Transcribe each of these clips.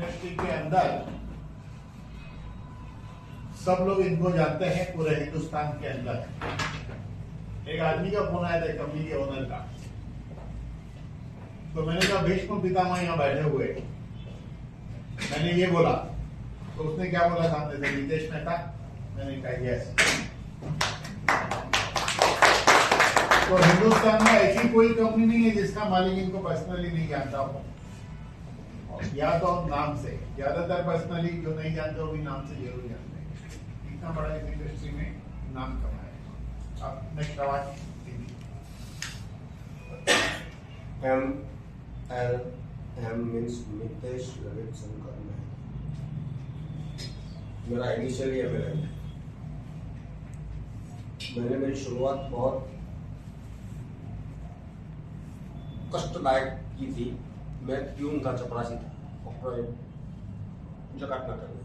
Industry के अंदर सब लोग इनको जानते हैं पूरे हिंदुस्तान के अंदर। एक आदमी का फोन आया था कंपनी के ओनर का, तो मैंने कहा भीष्म पितामह यहाँ बैठे हुए, मैंने ये बोला तो उसने क्या बोला सामने से, नितेश मेहता। मैंने कहा यस। तो हिंदुस्तान में ऐसी कोई कंपनी नहीं है जिसका मालिक इनको पर्सनली नहीं जानता हो, या तो नाम से। ज्यादातर पर्सनली जो नहीं जानते वो भी नाम से जरूर जानते हैं। इतना बड़ा इस इंडस्ट्री में नाम कमाया। अब नेक्स्ट आवाज। M means मितेश रविशंकर में मेरा इनिशियली MLM है। मैंने मेरी शुरुआत बहुत कष्टदायक की थी। मैं प्यून का चपरासी था और जकातनगर में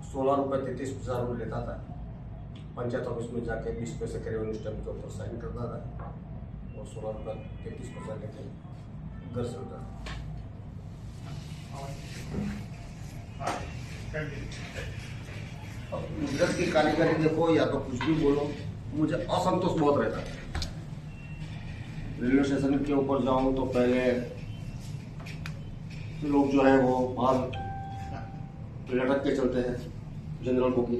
16 रुपये 33 पैसा रोज लेता था। पंचायत ऑफिस में जाके 20 पैसे के रेवेन्यू स्टैम्प के ऊपर साइन करता था और 16 रुपये 33 पैसा लेके घर से उठा। अब गुजरात की कारीगरी देखो या तो कुछ भी बोलो, मुझे असंतोष बहुत रहता है। रेलवे स्टेशन के ऊपर जाऊं तो पहले लोग जो है वो बाहर लटक के चलते हैं जनरल बोगी,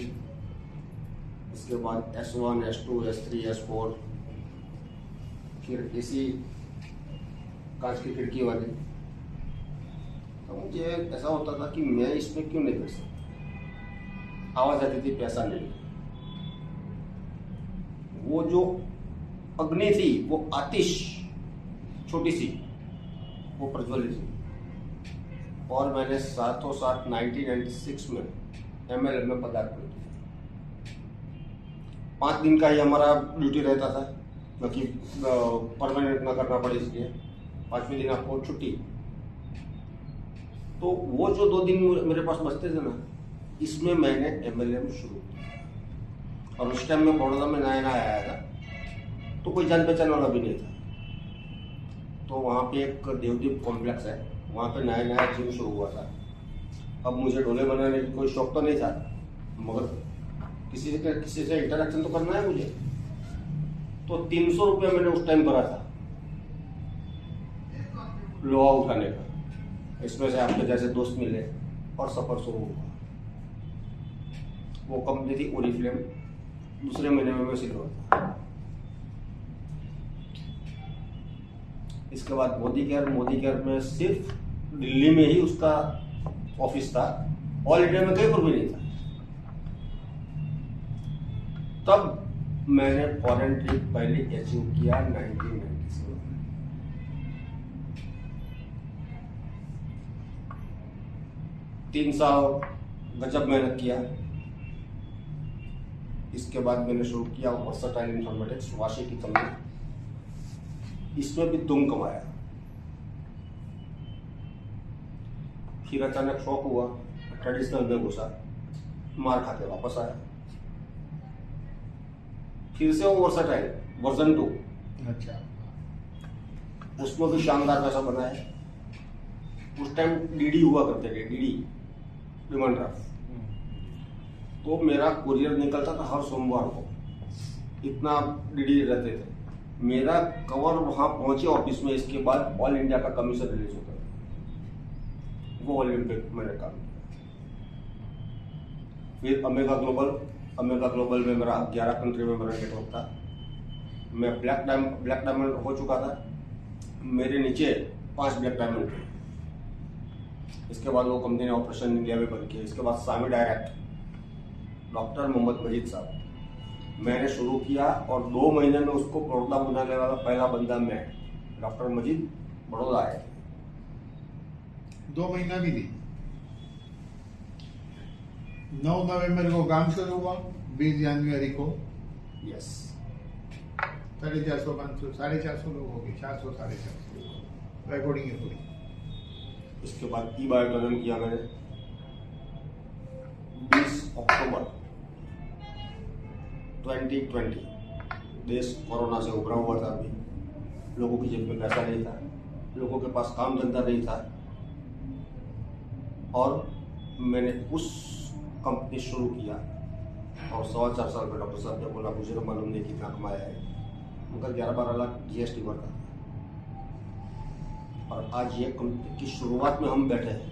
इसके बाद S1 S2 S3 S4, फिर एसी कांच की खिड़की वाली। तो मुझे ऐसा होता था कि मैं इसमें क्यों नहीं कर सकता। आवाज आती थी पैसा नहीं। वो जो अग्नि थी, वो आतिश छोटी सी, वो प्रज्वलित थी। और मैंने साथों साथ 1996 में MLM में पदार्पण किया। 5 दिन का ही हमारा ड्यूटी रहता था, क्योंकि परमानेंट ना करना पड़े इसलिए 5वें दिन आपको छुट्टी। तो वो जो 2 दिन मेरे पास बचते थे ना, इसमें मैंने MLM शुरू किया। और उस टाइम में बड़ौदा में नया नया आया था, तो कोई जान पहचान वाला भी नहीं था। तो वहाँ पे एक देवदीप कॉम्प्लेक्स है, वहाँ पे नया नया जिम शुरू हुआ था। अब मुझे डोले बनाने की कोई शौक तो नहीं था, मगर किसी से इंटरेक्शन तो करना है मुझे। तो 300 रुपये मैंने उस टाइम भरा था लोहा उठाने का। इसमें से आपके जैसे दोस्त मिले और सफर शुरू हुआ। वो कंपनी थी ओरिफ्लेम। दूसरे महीने में मैं सिल्वर था। इसके बाद मोदी केयर में सिर्फ दिल्ली में ही उसका ऑफिस था, ऑल इंडिया में कहीं पर भी नहीं था। तब मैंने फॉरेन ट्रिप पहले अचीव किया 1997 में। तीन साल गजब मेहनत किया। इसके बाद मैंने शुरू किया वर्सटाइल इन्फॉर्मेटिक्स, वाशी की कंपनी। इसमें भी दुम कमाया। फिर अचानक शौक हुआ, ट्रेडिशनल में घुसा, मार खा के वापस आया। फिर से वो वर्सटाइल वर्जन 2। अच्छा। उसमें भी शानदार पैसा बनाया। उस टाइम डीडी हुआ करते थे, डीडी डिमांड ड्राफ्ट। तो मेरा कुरियर निकलता था हर सोमवार को, इतना डीडी रहते थे। मेरा कवर वहां पहुंचे ऑफिस में। इसके बाद ऑल इंडिया का कमीशन रिलीज होता था, वो ओलंपिक मैंने काम किया। फिर अमेगा ग्लोबल में मेरा 11 कंट्री में मेरा नेटवर्क था। मैं ब्लैक डायमंड हो चुका था। मेरे नीचे 5 ब्लैक डायमंड थे। इसके बाद वो कंपनी ने ऑपरेशन इंडिया में बंद किया। इसके बाद सामी डायरेक्ट डॉक्टर मोहम्मद मजीद साहब मैंने शुरू किया, और 2 महीने में उसको बड़ौदा बनाने वाला पहला बंदा मैं। डॉक्टर मजीद बड़ौदा आए। 2 महीना भी नहीं। 9 नवंबर को काम शुरू हुआ, 20 जनवरी को यस 450 500 450 लोग हो गए। 400 450 रिकॉर्डिंग है पूरी। इसके बाद ई बायोटोनम किया मैंने 20 अक्टूबर 2020। देश कोरोना से उभरा हुआ था। अभी लोगों की जेब में पैसा नहीं था, लोगों के पास काम धंधा नहीं था। और मैंने उस कंपनी शुरू किया और 4.25 साल में डॉक्टर साहब ने बोला मुझे तो मालूम नहीं कितना कमाया है, मगर 11-12 लाख GST भरता था। और आज ये कंपनी की शुरुआत में हम बैठे हैं,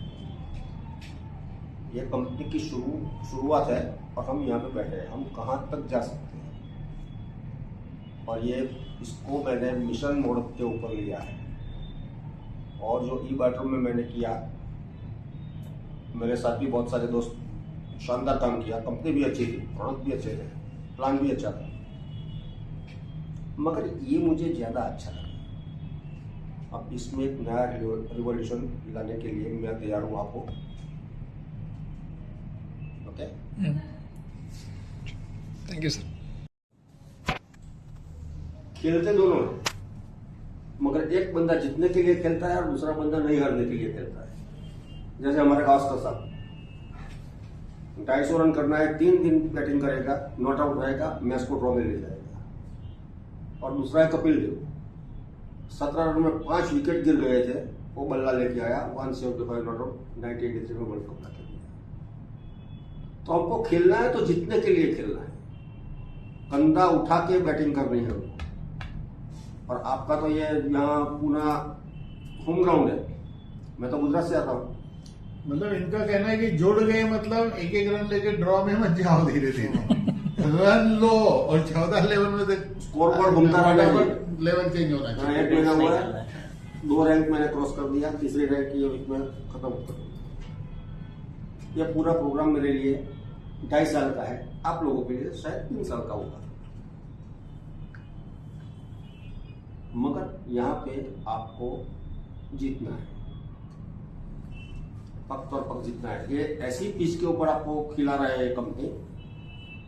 ये कंपनी की शुरुआत है और हम यहाँ पे बैठे हैं। हम कहाँ तक जा सकते हैं, और ये इसको मैंने मिशन मोड के ऊपर लिया है। और जो e-बाइटरूम में मैंने किया, मेरे साथ भी बहुत सारे दोस्त शानदार काम किया, कंपनी भी अच्छी थी, प्रोडक्ट भी अच्छे थे, प्लान भी अच्छा था, मगर ये मुझे ज़्यादा अच्छा लगा। अब इसमें एक नया रिवॉल्यूशन लाने के लिए मैं तैयार हूँ आपको। Okay, thank you sir. खेलते दोनों हैं, मगर एक बंदा जीतने के लिए खेलता है और दूसरा बंदा नहीं हारने के लिए खेलता है। जैसे हमारे गावस्कर साहब 250 रन करना है, 3 दिन बैटिंग करेगा, नॉट आउट रहेगा, मैच को ड्रॉ में ले जाएगा। और दूसरा है कपिल देव, 17 रन में 5 विकेट गिर गए थे, वो बल्ला लेके आया, 175 नॉट आउट, 1983 में वर्ल्ड कप ला के दिया। तो हमको खेलना है तो जीतने के लिए खेलना है, कंधा उठा के बैटिंग करनी है हमको। और आपका तो ये यहाँ पूना होम ग्राउंड है, मैं तो गुजरात से आता हूँ। मतलब इनका कहना है कि जुड़ गए मतलब एक रन लेके ड्रॉ में मत जाओ, धीरे धीरे रन लो और 14 लेवल में स्कोर बोर्ड घूमता रहना चाहिए, लेवल चेंज होना चाहिए। रैंक लेना हुआ है, 2 रैंक मैंने क्रॉस कर दिया, तीसरी रैंक ये वीक में खत्म कर दिया। यह पूरा प्रोग्राम मेरे लिए 2.5 साल का है, आप लोगों के लिए शायद 3 साल का होगा, मगर यहाँ पे आपको जीतना है, पक और पक जीतना है। ये ऐसी पिच के ऊपर आपको खिला रहा है कंपनी,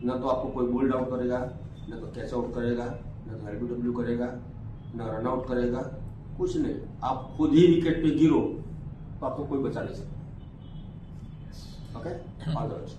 न तो आपको कोई बोल्ड आउट करेगा, न तो कैच आउट करेगा, न तो LBW करेगा, न रन आउट करेगा, कुछ नहीं। आप खुद ही विकेट पे गिरो तो आपको कोई बचा नहीं सकता। Okay, all the best.